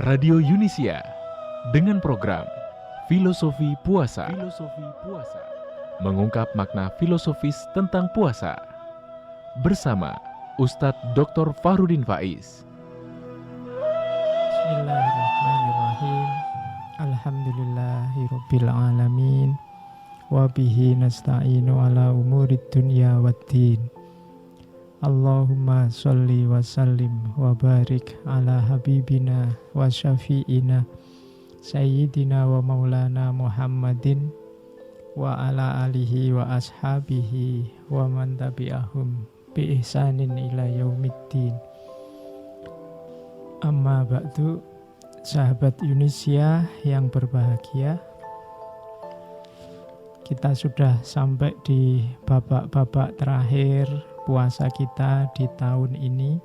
Radio Yunisia dengan program Filosofi Puasa. Mengungkap makna filosofis tentang puasa bersama Ustadz Dr. Fahrudin Faiz. Bismillahirrahmanirrahim. Alhamdulillahirabbil alamin. Wa bihi nasta'inu ala umurid dunya waddin. Allahumma sholli wa sallim wa barik ala habibina wa syafi'ina sayyidina wa maulana Muhammadin wa ala alihi wa ashabihi wa man tabi'ahum bi ihsanin ila yaumiddin. Amma ba'du, sahabat Yunisia yang berbahagia, kita sudah sampai di babak-babak terakhir puasa kita di tahun ini.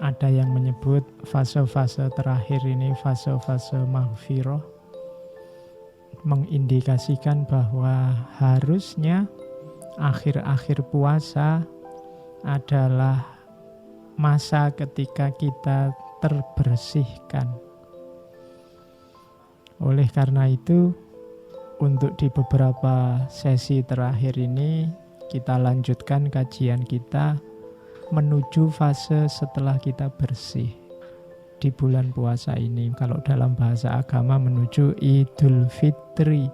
Ada yang menyebut fase-fase terakhir ini fase-fase maghfirah, mengindikasikan bahwa harusnya akhir-akhir puasa adalah masa ketika kita terbersihkan. Oleh karena itu, untuk di beberapa sesi terakhir ini kita lanjutkan kajian kita menuju fase setelah kita bersih di bulan puasa ini. Kalau dalam bahasa agama menuju Idul Fitri.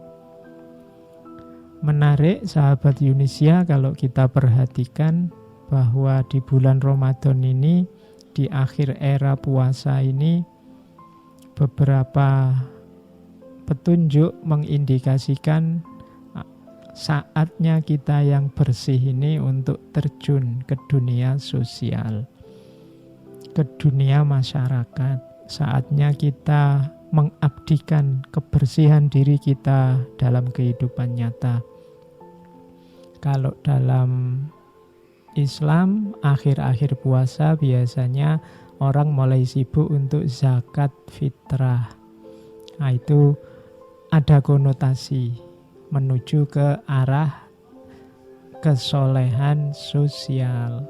Menarik sahabat Yunisia kalau kita perhatikan bahwa di bulan Ramadan ini, di akhir era puasa ini, beberapa petunjuk mengindikasikan saatnya kita yang bersih ini untuk terjun ke dunia sosial, ke dunia masyarakat. Saatnya kita mengabdikan kebersihan diri kita dalam kehidupan nyata. Kalau dalam Islam, akhir-akhir puasa biasanya orang mulai sibuk untuk zakat fitrah. Nah, itu ada konotasi menuju ke arah kesolehan sosial.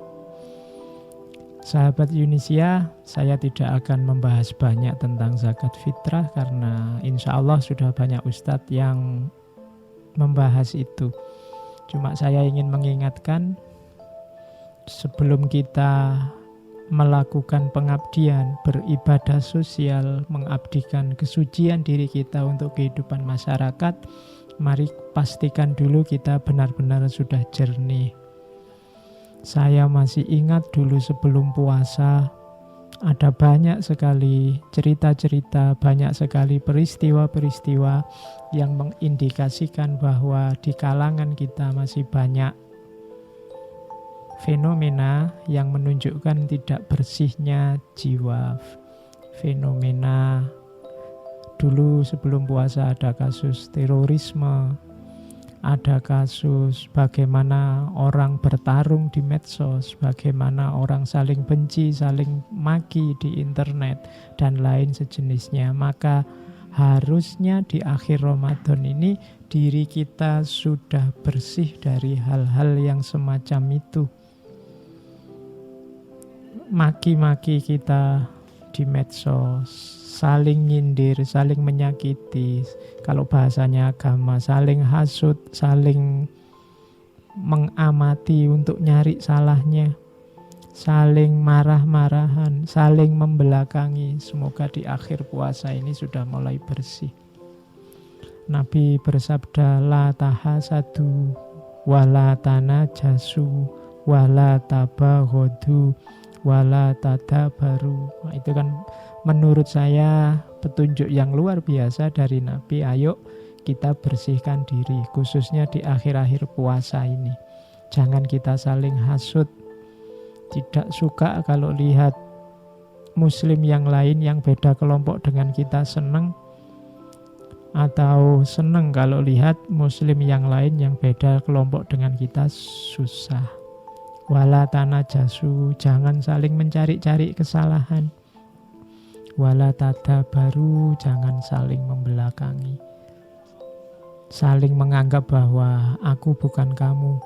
Sahabat Yunisia, saya tidak akan membahas banyak tentang zakat fitrah karena insya Allah sudah banyak ustadz yang membahas itu. Cuma saya ingin mengingatkan, sebelum kita melakukan pengabdian, beribadah sosial, mengabdikan kesucian diri kita untuk kehidupan masyarakat, mari pastikan dulu kita benar-benar sudah jernih. Saya masih ingat dulu sebelum puasa, ada banyak sekali cerita-cerita, banyak sekali peristiwa-peristiwa yang mengindikasikan bahwa di kalangan kita masih banyak fenomena yang menunjukkan tidak bersihnya jiwa. Fenomena dulu sebelum puasa ada kasus terorisme, ada kasus bagaimana orang bertarung di medsos, bagaimana orang saling benci, saling maki di internet, dan lain sejenisnya. Maka harusnya di akhir Ramadan ini diri kita sudah bersih dari hal-hal yang semacam itu. Maki-maki kita di medsos, saling nyindir, saling menyakiti, kalau bahasanya agama, saling hasut, saling mengamati untuk nyari salahnya, saling marah-marahan, saling membelakangi. Semoga di akhir puasa ini sudah mulai bersih. Nabi bersabda, la tahasadu, wala tanajasu, wala tabaghadu, wala tadabaru. Nah, itu kan menurut saya petunjuk yang luar biasa dari Nabi. Ayo kita bersihkan diri, khususnya di akhir-akhir puasa ini. Jangan kita saling hasut. Tidak suka kalau lihat muslim yang lain yang beda kelompok dengan kita senang, atau senang kalau lihat muslim yang lain yang beda kelompok dengan kita susah. Wala tanajasu, jangan saling mencari-cari kesalahan. Wala tadabaru, jangan saling membelakangi. Saling menganggap bahwa aku bukan kamu.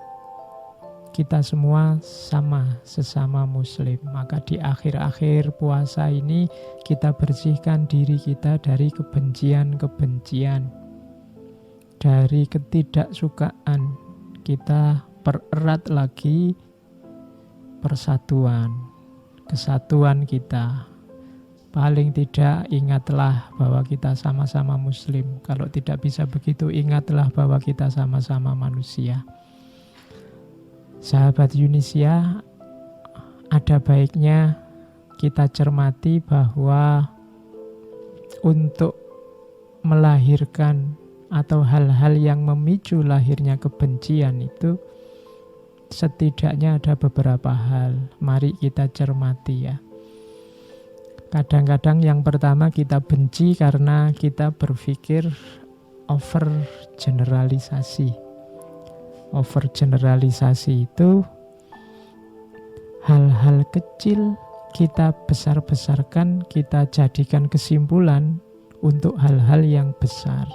kita semua sama, sesama muslim. Maka di akhir-akhir puasa ini kita bersihkan diri kita dari kebencian-kebencian, dari ketidaksukaan. Kita pererat lagi persatuan, kesatuan kita. Paling tidak ingatlah bahwa kita sama-sama muslim. Kalau tidak bisa begitu, ingatlah bahwa kita sama-sama manusia. Sahabat Yunisia, ada baiknya kita cermati bahwa untuk melahirkan atau hal-hal yang memicu lahirnya kebencian itu setidaknya ada beberapa hal. Mari kita cermati ya. Kadang-kadang yang pertama kita benci karena kita berpikir overgeneralisasi. Overgeneralisasi itu hal-hal kecil kita besar-besarkan, kita jadikan kesimpulan untuk hal-hal yang besar.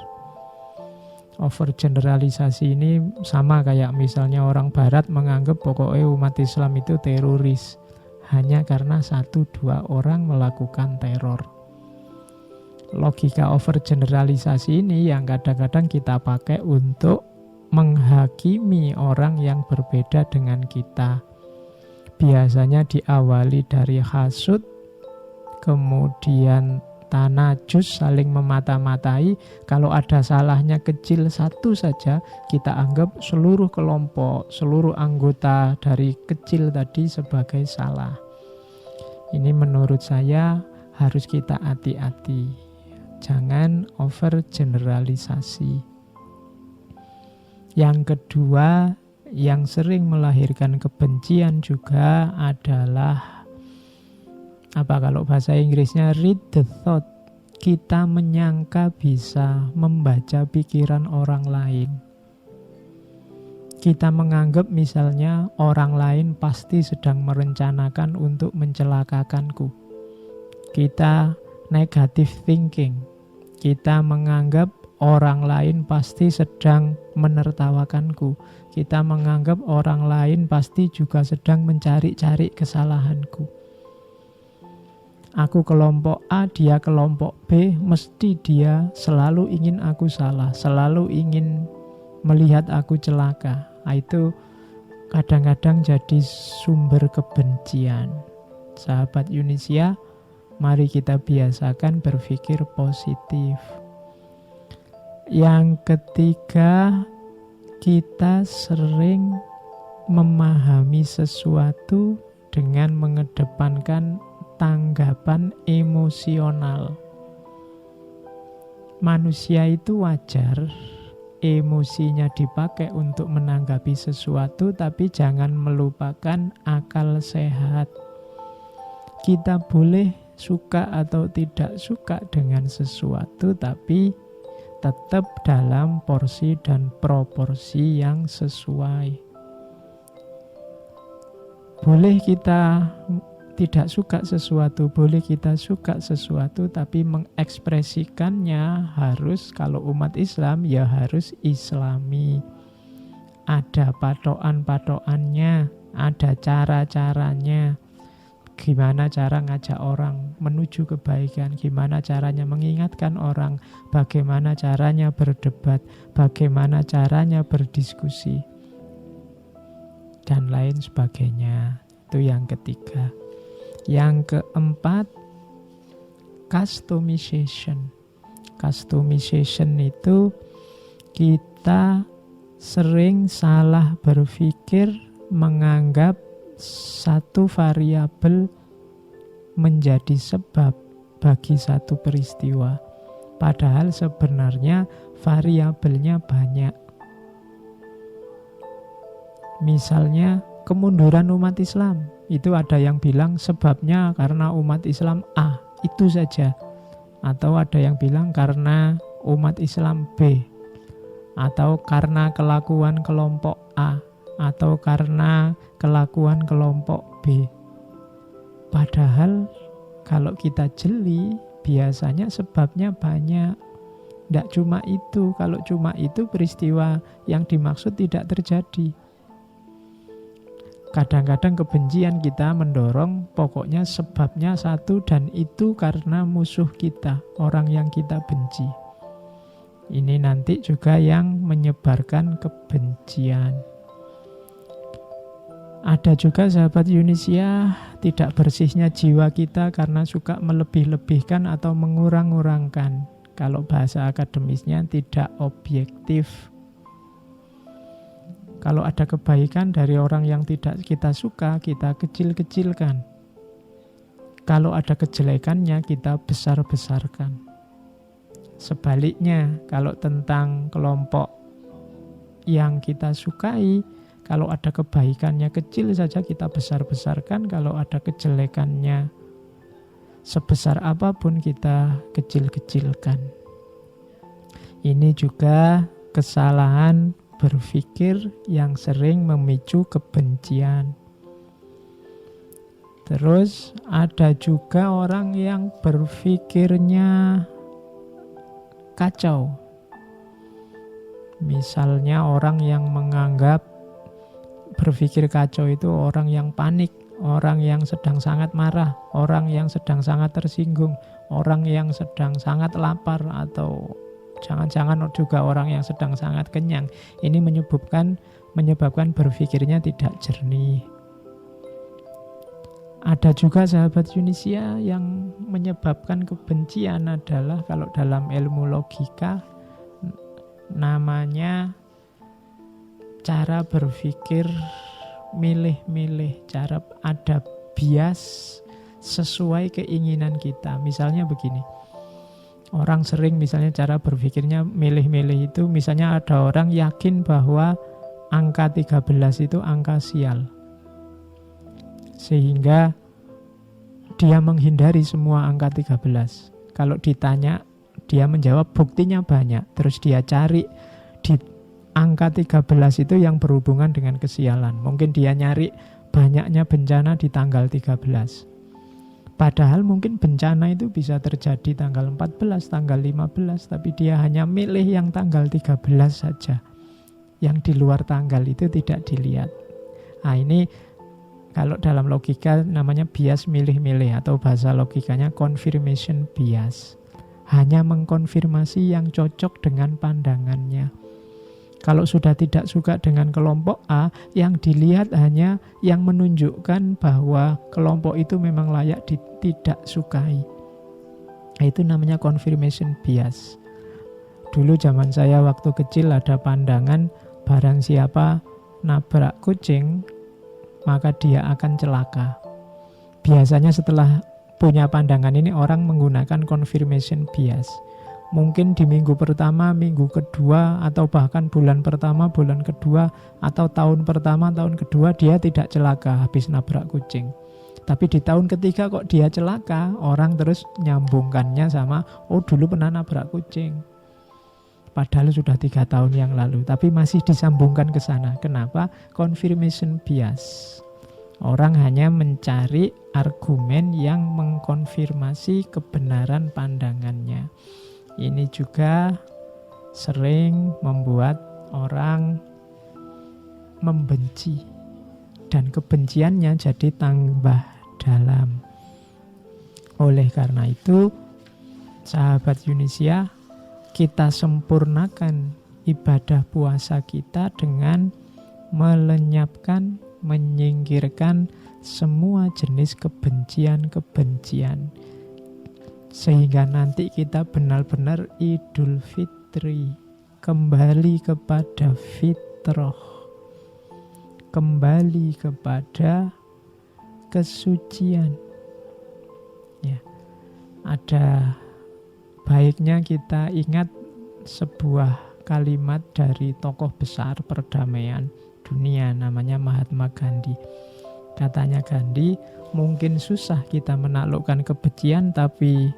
Overgeneralisasi ini sama kayak misalnya orang barat menganggap pokoknya umat Islam itu teroris hanya karena 1-2 orang melakukan teror. Logika overgeneralisasi ini yang kadang-kadang kita pakai untuk menghakimi orang yang berbeda dengan kita. Biasanya diawali dari hasud, kemudian tanajus, saling memata-matai. Kalau ada salahnya kecil satu saja, kita anggap seluruh kelompok, seluruh anggota dari kecil tadi sebagai salah. Ini menurut saya harus kita hati-hati. Jangan overgeneralisasi. Yang kedua, yang sering melahirkan kebencian juga adalah kalau bahasa Inggrisnya read the thought. Kita menyangka bisa membaca pikiran orang lain. Kita menganggap misalnya orang lain pasti sedang merencanakan untuk mencelakakanku. Kita negative thinking. Kita menganggap orang lain pasti sedang menertawakanku. Kita menganggap orang lain pasti juga sedang mencari-cari kesalahanku. Aku kelompok A, dia kelompok B, mesti dia selalu ingin aku salah, selalu ingin melihat aku celaka. Itu kadang-kadang jadi sumber kebencian. Sahabat Yunisia, mari kita biasakan berpikir positif. Yang ketiga, kita sering memahami sesuatu dengan mengedepankan tanggapan emosional. Manusia itu wajar emosinya dipakai untuk menanggapi sesuatu, tapi jangan melupakan akal sehat. Kita boleh suka atau tidak suka dengan sesuatu, tapi tetap dalam porsi dan proporsi yang sesuai. Boleh kita tidak suka sesuatu, boleh kita suka sesuatu, tapi mengekspresikannya harus, kalau umat Islam ya harus Islami. Ada patokan-patokannya, ada cara-caranya. Gimana cara ngajak orang menuju kebaikan, gimana caranya mengingatkan orang, bagaimana caranya berdebat, bagaimana caranya berdiskusi, dan lain sebagainya. Itu yang ketiga. Yang keempat, customization. Customization itu kita sering salah berpikir, menganggap satu variabel menjadi sebab bagi satu peristiwa. Padahal sebenarnya variabelnya banyak. Misalnya kemunduran umat Islam, itu ada yang bilang sebabnya karena umat Islam A, itu saja. Atau ada yang bilang karena umat Islam B, atau karena kelakuan kelompok A, atau karena kelakuan kelompok B. Padahal kalau kita jeli, biasanya sebabnya banyak. Tidak cuma itu. Kalau cuma itu, peristiwa yang dimaksud tidak terjadi. Kadang-kadang kebencian kita mendorong pokoknya sebabnya satu dan itu karena musuh kita, orang yang kita benci. Ini nanti juga yang menyebarkan kebencian. Ada juga sahabat Yunisia, tidak bersihnya jiwa kita karena suka melebih-lebihkan atau mengurang-urangkan. Kalau bahasa akademisnya tidak objektif. Kalau ada kebaikan dari orang yang tidak kita suka, kita kecil-kecilkan. Kalau ada kejelekannya, kita besar-besarkan. Sebaliknya, kalau tentang kelompok yang kita sukai, kalau ada kebaikannya kecil saja kita besar-besarkan, kalau ada kejelekannya sebesar apapun kita kecil-kecilkan. Ini juga kesalahan berpikir yang sering memicu kebencian. Terus ada juga orang yang berpikirnya kacau. Misalnya orang yang menganggap berpikir kacau itu orang yang panik, orang yang sedang sangat marah, orang yang sedang sangat tersinggung, orang yang sedang sangat lapar, atau jangan-jangan juga orang yang sedang sangat kenyang. Ini menyebabkan berpikirnya tidak jernih. Ada juga sahabat Yunisia yang menyebabkan kebencian adalah kalau dalam ilmu logika namanya cara berpikir milih-milih, cara ada bias sesuai keinginan kita. Misalnya begini, orang sering misalnya cara berpikirnya milih-milih itu, misalnya ada orang yakin bahwa angka 13 itu angka sial. Sehingga dia menghindari semua angka 13. Kalau ditanya, dia menjawab buktinya banyak. Terus dia cari di angka 13 itu yang berhubungan dengan kesialan. Mungkin dia nyari banyaknya bencana di tanggal 13. Padahal mungkin bencana itu bisa terjadi tanggal 14, tanggal 15, tapi dia hanya milih yang tanggal 13 saja. Yang di luar tanggal itu tidak dilihat. Nah, ini kalau dalam logika namanya bias milih-milih, atau bahasa logikanya confirmation bias. Hanya mengkonfirmasi yang cocok dengan pandangannya. Kalau sudah tidak suka dengan kelompok A, yang dilihat hanya yang menunjukkan bahwa kelompok itu memang layak tidak sukai. Itu namanya confirmation bias. Dulu zaman saya waktu kecil ada pandangan barang siapa nabrak kucing, maka dia akan celaka. Biasanya setelah punya pandangan ini orang menggunakan confirmation bias. Mungkin di minggu pertama, minggu kedua, atau bahkan bulan pertama, bulan kedua, atau tahun pertama, tahun kedua dia tidak celaka habis nabrak kucing. Tapi di tahun ketiga kok dia celaka, orang terus nyambungkannya sama, oh dulu pernah nabrak kucing. Padahal sudah 3 tahun yang lalu, tapi masih disambungkan ke sana. Kenapa? Confirmation bias. Orang hanya mencari argumen yang mengkonfirmasi kebenaran pandangannya. Ini juga sering membuat orang membenci, dan kebenciannya jadi tambah dalam. Oleh karena itu, sahabat Yunisia, kita sempurnakan ibadah puasa kita dengan melenyapkan, menyingkirkan semua jenis kebencian-kebencian. Sehingga nanti kita benar-benar Idul Fitri, kembali kepada fitrah, kembali kepada kesucian. Ya, ada baiknya kita ingat sebuah kalimat dari tokoh besar perdamaian dunia namanya Mahatma Gandhi. Katanya Gandhi, mungkin susah kita menaklukkan kebencian, tapi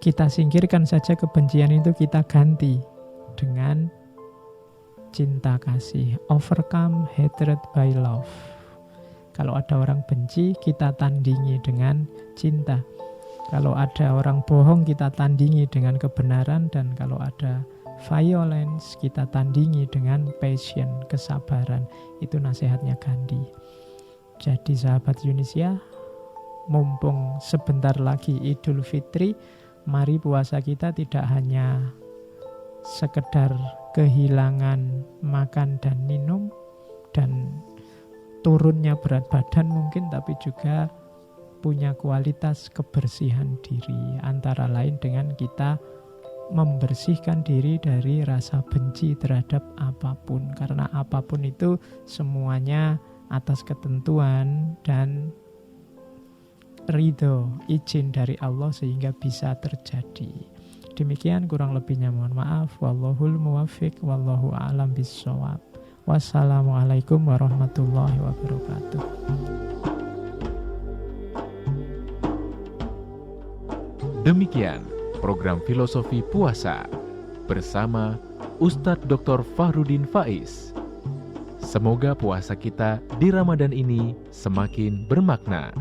kita singkirkan saja kebencian itu, kita ganti dengan cinta kasih. Overcome hatred by love. Kalau ada orang benci, kita tandingi dengan cinta. Kalau ada orang bohong, kita tandingi dengan kebenaran. Dan kalau ada violence, kita tandingi dengan passion, kesabaran. Itu nasihatnya Gandhi. Jadi sahabat Yunisia, mumpung sebentar lagi Idul Fitri, mari puasa kita tidak hanya sekedar kehilangan makan dan minum dan turunnya berat badan mungkin, tapi juga punya kualitas kebersihan diri, antara lain dengan kita membersihkan diri dari rasa benci terhadap apapun, karena apapun itu semuanya atas ketentuan dan ridho, izin dari Allah sehingga bisa terjadi. Demikian kurang lebihnya, mohon maaf. Wallahul muwaffiq, wallahu a'lam bissawab. Wassalamualaikum warahmatullahi wabarakatuh. Demikian program Filosofi Puasa bersama Ustadz Dr. Fahrudin Faiz. Semoga puasa kita di Ramadan ini semakin bermakna.